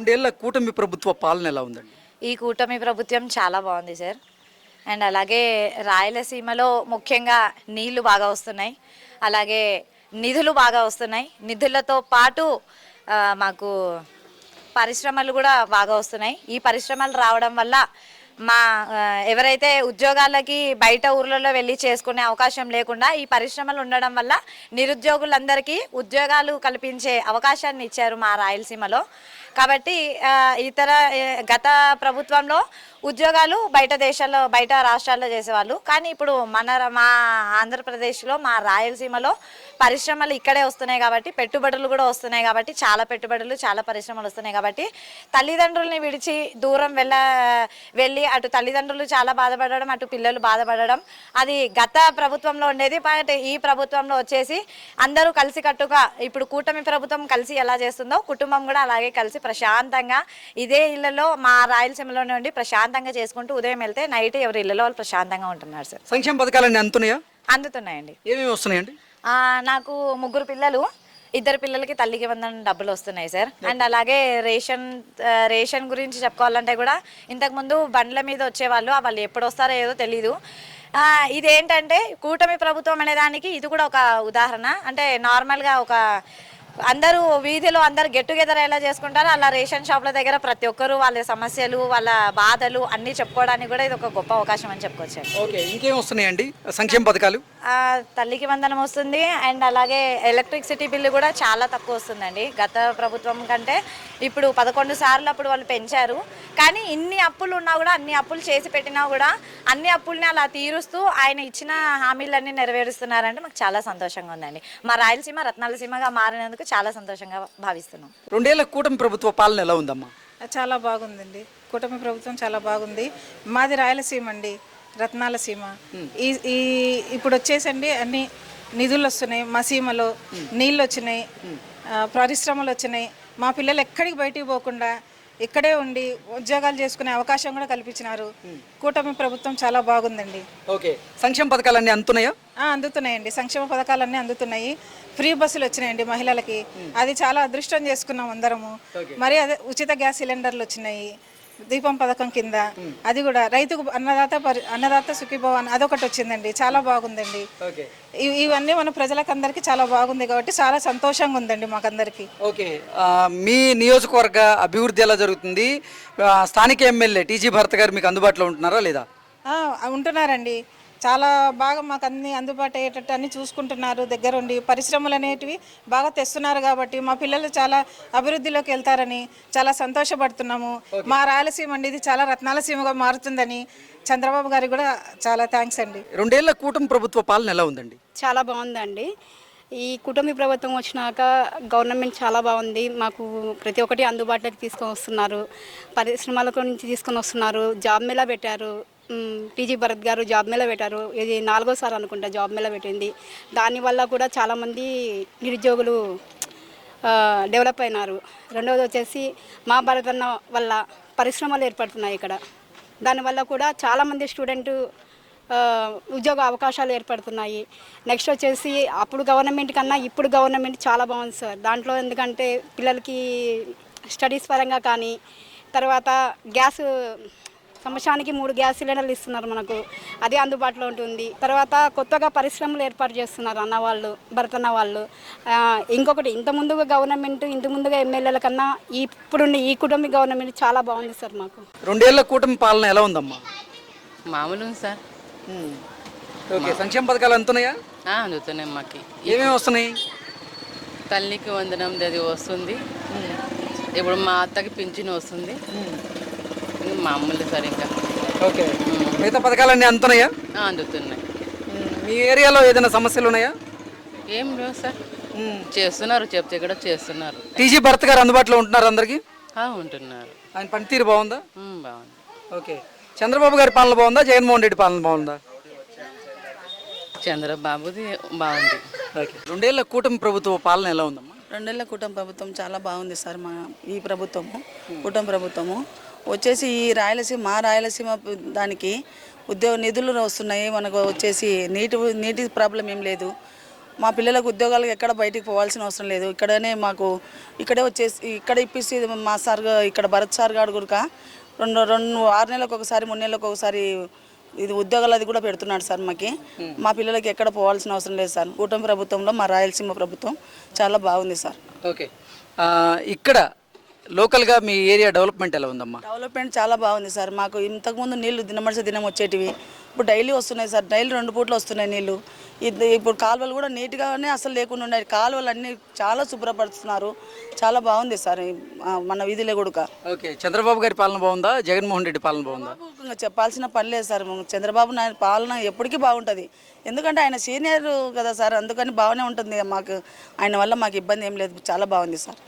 రెండేళ్ల కూటమి ప్రభుత్వ పాలన ఎలా ఉందండి? ఈ కూటమి ప్రభుత్వం చాలా బాగుంది సార్. అండ్ అలాగే రాయలసీమలో ముఖ్యంగా నీళ్లు బాగా వస్తున్నాయి, అలాగే నిధులు బాగా వస్తున్నాయి. నిధులతో పాటు మాకు పరిశ్రమలు కూడా బాగా వస్తున్నాయి. ఈ పరిశ్రమలు రావడం వల్ల మా ఎవరైతే ఉద్యోగాలకి బయట ఊర్లలో వెళ్ళి చేసుకునే అవకాశం లేకుండా ఈ పరిశ్రమలు ఉండడం వల్ల నిరుద్యోగులందరికీ ఉద్యోగాలు కల్పించే అవకాశాన్ని ఇచ్చారు మా రాయలసీమలో. కాబట్టి గత ప్రభుత్వంలో ఉద్యోగాలు బయట దేశాల్లో బయట రాష్ట్రాల్లో చేసేవాళ్ళు, కానీ ఇప్పుడు మా ఆంధ్రప్రదేశ్లో మా రాయలసీమలో పరిశ్రమలు ఇక్కడే వస్తున్నాయి కాబట్టి పెట్టుబడులు కూడా వస్తున్నాయి కాబట్టి చాలా పెట్టుబడులు చాలా పరిశ్రమలు వస్తున్నాయి కాబట్టి తల్లిదండ్రుల్ని విడిచి దూరం వెళ్ళి అటు తల్లిదండ్రులు చాలా బాధపడడం అటు పిల్లలు బాధపడడం అది గత ప్రభుత్వంలో ఉండేది. బట్ ఈ ప్రభుత్వంలో వచ్చేసి అందరూ కలిసికట్టుగా ఇప్పుడు కూటమి ప్రభుత్వం కలిసి ఎలా చేస్తుందో కుటుంబం కూడా అలాగే కలిసి ప్రశాంతంగా ఇదే ఇళ్లలో మా రాయలసీమలోనే ఉండి ప్రశాంతంగా చేసుకుంటూ ఉదయం వెళ్తే నైట్ ఎవరి ఇళ్లలో వాళ్ళు ప్రశాంతంగా ఉంటున్నారు సార్. సంక్షేమ పథకాలన్నీ అందుతున్నాయండి. ఏమేమి వస్తున్నాయండి? నాకు 3 పిల్లలు, 2 పిల్లలకి తల్లికి వందనం డబ్బులు వస్తున్నాయి సార్. అండ్ అలాగే రేషన్ గురించి చెప్పుకోవాలంటే కూడా ఇంతకుముందు బండ్ల మీద వచ్చేవాళ్ళు, వాళ్ళు ఎప్పుడు వస్తారో ఏదో తెలీదు. ఇదేంటంటే కూటమి ప్రభుత్వం అనే దానికి ఇది కూడా ఒక ఉదాహరణ. అంటే నార్మల్గా అందరూ వీధిలో అందరు గెట్ టుగెదర్ ఎలా చేసుకుంటారో అలా రేషన్ షాప్ల దగ్గర ప్రతి ఒక్కరు వాళ్ళ సమస్యలు వాళ్ళ బాధలు అన్నీ చెప్పుకోవడానికి కూడా ఇది ఒక గొప్ప అవకాశం అని చెప్పుకోవచ్చు. ఓకే, ఇంకేం వస్తున్నాయండి సంక్షేమ పథకాలు? తల్లికి వందనం వస్తుంది. అండ్ అలాగే ఎలక్ట్రిసిటీ బిల్లు కూడా చాలా తక్కువ వస్తుందండి గత ప్రభుత్వం కంటే. ఇప్పుడు 11 సార్లు అప్పుడు వాళ్ళు పెంచారు, కానీ ఇన్ని అప్పులు ఉన్నా కూడా అన్ని అప్పులు చేసి పెట్టినా కూడా అన్ని అప్పుల్ని అలా తీరుస్తూ ఆయన ఇచ్చిన హామీలన్నీ నెరవేరుస్తున్నారంటే మాకు చాలా సంతోషంగా ఉందండి. మా రాయలసీమ రత్నాలసీమగా మారినందుకు చాలా సంతోషంగా భావిస్తున్నాం. 2 ఏళ్ల కూటమి ప్రభుత్వ పాలన ఎలా ఉందమ్మా? చాలా బాగుందండి. కూటమి ప్రభుత్వం చాలా బాగుంది. మాది రాయలసీమ అండి, రత్నాల సీమ. ఈ ఇప్పుడు వచ్చేసండి అన్ని నిధులు వస్తున్నాయి, మా సీమలో నీళ్ళు వచ్చినాయి, పరిశ్రమలు వచ్చినాయి. మా పిల్లలు ఎక్కడికి బయటికి పోకుండా ఇక్కడే ఉండి ఉద్యోగాలు చేసుకునే అవకాశం కూడా కల్పించినారు. కూటమి ప్రభుత్వం చాలా బాగుందండి. ఓకే, సంక్షేమ పథకాలన్నీ అందుతున్నాయండి. సంక్షేమ పథకాలన్నీ అందుతున్నాయి. ఫ్రీ బస్సులు వచ్చినాయండి మహిళలకి, అది చాలా అదృష్టం చేసుకున్నాం అందరము. మరి అదే ఉచిత గ్యాస్ సిలిండర్లు వచ్చినాయి దీపం పథకం కింద. అది కూడా రైతుకు అన్నదాత సుఖీభవ అదొకటి వచ్చిందండి, చాలా బాగుందండి. ఇవన్నీ మన ప్రజలకు అందరికీ చాలా బాగుంది కాబట్టి చాలా సంతోషంగా ఉందండి మాకందరికి. ఓకే, మీ నియోజకవర్గ అభివృద్ధి ఎలా జరుగుతుంది? స్థానిక ఎమ్మెల్యే టీజీ భరత్ గారు మీకు అందుబాటులో ఉంటున్నారా లేదా? ఉంటున్నారండి. చాలా బాగా మాకు అన్ని అందుబాటు అయ్యేటట్టు అన్ని చూసుకుంటున్నారు. దగ్గరుండి పరిశ్రమలు అనేటివి బాగా తెస్తున్నారు కాబట్టి మా పిల్లలు చాలా అభివృద్ధిలోకి వెళ్తారని చాలా సంతోషపడుతున్నాము. మా రాయలసీమ అండి ఇది చాలా రత్నాలసీమగా మారుతుందని చంద్రబాబు గారికి కూడా చాలా థ్యాంక్స్ అండి. 2 ఏళ్ల కూటమి ప్రభుత్వ పాలన ఎలా ఉందండి? చాలా బాగుందండి. ఈ కూటమి ప్రభుత్వం వచ్చినాక గవర్నమెంట్ చాలా బాగుంది. మాకు ప్రతి ఒక్కటి అందుబాటులోకి తీసుకొని వస్తున్నారు. పరిశ్రమల గురించి తీసుకొని వస్తున్నారు. జాబ్ మేళా పెట్టారు. టీజీ భరత్ గారు జాబ్ మేళా పెట్టారు. ఇది 4వ సారి అనుకుంటా జాబ్ మేళా పెట్టింది. దానివల్ల కూడా చాలామంది నిరుద్యోగులు డెవలప్ అయినారు. రెండవది వచ్చేసి మా భరత్ అన్న వల్ల పరిశ్రమలు ఏర్పడుతున్నాయి ఇక్కడ. దానివల్ల కూడా చాలామంది స్టూడెంట్ ఉద్యోగ అవకాశాలు ఏర్పడుతున్నాయి. నెక్స్ట్ వచ్చేసి అప్పుడు గవర్నమెంట్ కన్నా ఇప్పుడు గవర్నమెంట్ చాలా బాగుంది సార్. దాంట్లో ఎందుకంటే పిల్లలకి స్టడీస్ పరంగా కానీ, తర్వాత గ్యాస్ సంవత్సరానికి 3 గ్యాస్ సిలిండర్లు ఇస్తున్నారు మనకు, అదే అందుబాటులో ఉంటుంది. తర్వాత కొత్తగా పరిశ్రమలు ఏర్పాటు చేస్తున్నారు అన్నవాళ్ళు, భరతన్న వాళ్ళు. ఇంకొకటి ఇంత ముందుగా గవర్నమెంట్ ఇంత ముందుగా ఎమ్మెల్యేల కన్నా ఇప్పుడుండి ఈ కుటుంబ గవర్నమెంట్ చాలా బాగుంది సార్ మాకు. 2 ఏళ్ల కూటమి పాలన ఎలా ఉందమ్మా? మామూలు సార్. ఓకే, సంక్షేమ పథకాలు అందుతున్నాయా? అందుతున్నాయి. మాకు ఏమేమి వస్తున్నాయి? తల్లికి వందనం అది వస్తుంది. ఇప్పుడు మా అత్తకి పింఛన్ వస్తుంది. మామూలు సార్. ఇంకా ఓకే, మిగతా పథకాలన్నీ అందుతున్నాయా? అందుతున్నాయి. మీ ఏరియాలో ఏదైనా సమస్యలు ఉన్నాయా? ఏం లేవు సార్, చేస్తున్నారు, చెప్తే కూడా చేస్తున్నారు. టీజీ భరత్ గారు అందుబాటులో ఉంటున్నారు అందరికి? ఉంటున్నారు. ఆయన పనితీరు బాగుందా? బాగుంది. ఓకే, చంద్రబాబు గారి పాలన బాగుందా, జగన్మోహన్ రెడ్డి పాలన బాగుందా? చంద్రబాబుది బాగుంది. ఓకే, 2 ఏళ్ల కూటమి ప్రభుత్వ పాలన ఎలా ఉందమ్మా? 2 ఏళ్ల కూటమి ప్రభుత్వం చాలా బాగుంది సార్. మా ఈ ప్రభుత్వము కూటమి ప్రభుత్వము వచ్చేసి ఈ మా రాయలసీమ దానికి ఉద్యోగ నిధులు వస్తున్నాయి. మనకు వచ్చేసి నీటి ప్రాబ్లం ఏం లేదు. మా పిల్లలకు ఉద్యోగాలకు ఎక్కడ బయటికి పోవాల్సిన అవసరం లేదు. ఇక్కడే వచ్చేసి ఇక్కడ ఇప్పిస్తే మా సార్ ఇక్కడ భరత్ సార్ గారు కూడా రెండు 6 నెలలకు ఒకసారి 3 నెలలకు ఒకసారి ఇది ఉద్యోగాలు అది కూడా పెడుతున్నాడు సార్ మాకి. మా పిల్లలకి ఎక్కడ పోవాల్సిన అవసరం లేదు సార్. కూటమి ప్రభుత్వంలో మా రాయలసీమ ప్రభుత్వం చాలా బాగుంది సార్. ఓకే, ఇక్కడ లోకల్గా మీ ఏరియా డెవలప్మెంట్ ఎలా ఉందమ్మా? డెవలప్మెంట్ చాలా బాగుంది సార్. మాకు ఇంతకుముందు నీళ్లు దినం వచ్చేటివి, ఇప్పుడు డైలీ వస్తున్నాయి సార్. డైలీ 2 పూటలు వస్తున్నాయి నీళ్లు. ఇప్పుడు కాలువలు కూడా నీట్గానే అసలు లేకుండా ఉన్నాయి. కాలువలు అన్నీ చాలా శుభ్రపరుస్తున్నారు. చాలా బాగుంది సార్ మన వీధిలో కూడా. ఓకే, చంద్రబాబు గారి పాలన బాగుందా, జగన్మోహన్ రెడ్డి పాలన బాగుందా? ఇంకా చెప్పాల్సిన పని లేదు సార్. చంద్రబాబు నాయుడు పాలన ఎప్పటికీ బాగుంటుంది. ఎందుకంటే ఆయన సీనియర్ కదా సార్, అందుకని బాగానే ఉంటుంది మాకు. ఆయన వల్ల మాకు ఇబ్బంది ఏం లేదు, చాలా బాగుంది సార్.